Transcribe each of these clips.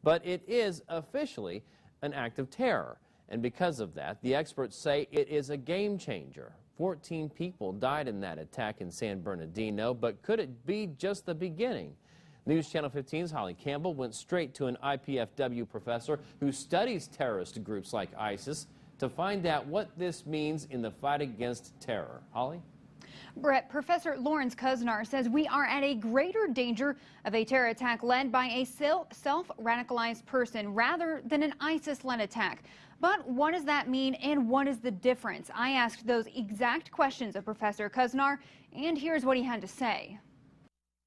but it is officially an act of terror. And because of that, the experts say it is a game changer. 14 people died in that attack in San Bernardino, but could it be just the beginning? News Channel 15's Holly Campbell went straight to an IPFW professor who studies terrorist groups like ISIS to find out what this means in the fight against terror. Holly? Brett, Professor Lawrence Kusnar says we are at a greater danger of a terror attack led by a self-radicalized person rather than an ISIS-led attack. But what does that mean and what is the difference? I asked those exact questions of Professor Kusnar, and here's what he had to say.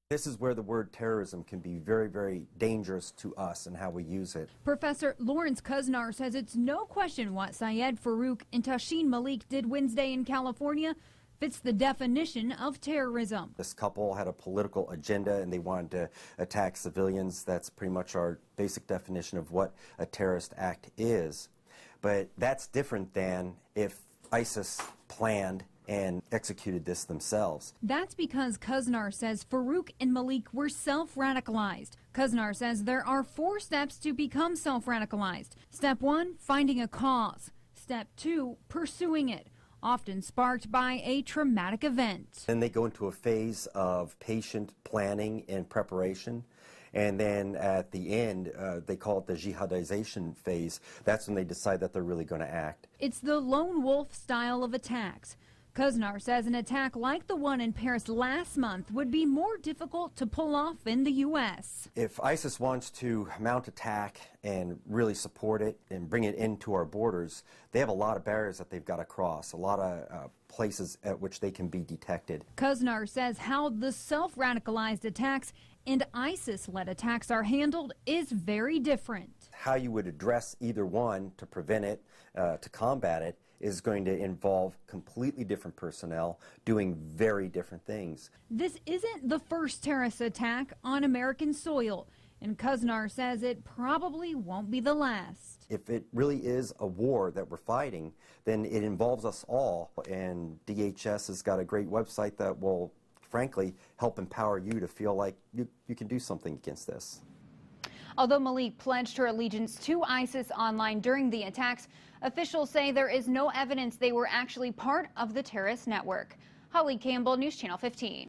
This is where the word terrorism can be very, very dangerous to us and how we use it. Professor Lawrence Kusnar says it's no question what Syed Farouk and Tashin Malik did Wednesday in California fits the definition of terrorism. This couple had a political agenda and they wanted to attack civilians. That's pretty much our basic definition of what a terrorist act is. But that's different than if ISIS planned and executed this themselves. That's because Kusnar says Farouk and Malik were self-radicalized. Kusnar says there are 4 steps to become self-radicalized. Step 1, finding a cause. Step 2, pursuing it, often sparked by a traumatic event. Then they go into a phase of patient planning and preparation. And then at the end, they call it the jihadization phase. That's when they decide that they're really going to act. It's the lone wolf style of attacks. Kusnar says an attack like the one in Paris last month would be more difficult to pull off in the U.S. If ISIS wants to mount attack and really support it and bring it into our borders, they have a lot of barriers that they've got to cross, a lot of places at which they can be detected. Kusnar says how the self-radicalized attacks and ISIS-led attacks are handled is very different. How you would address either one to prevent it, to combat it, is going to involve completely different personnel doing very different things. This isn't the first terrorist attack on American soil, and Kusnar says it probably won't be the last. If it really is a war that we're fighting, then it involves us all, and DHS has got a great website that will, frankly, help empower you to feel like you can do something against this. Although Malik pledged her allegiance to ISIS online during the attacks, officials say there is no evidence they were actually part of the terrorist network. Holly Campbell, News Channel 15.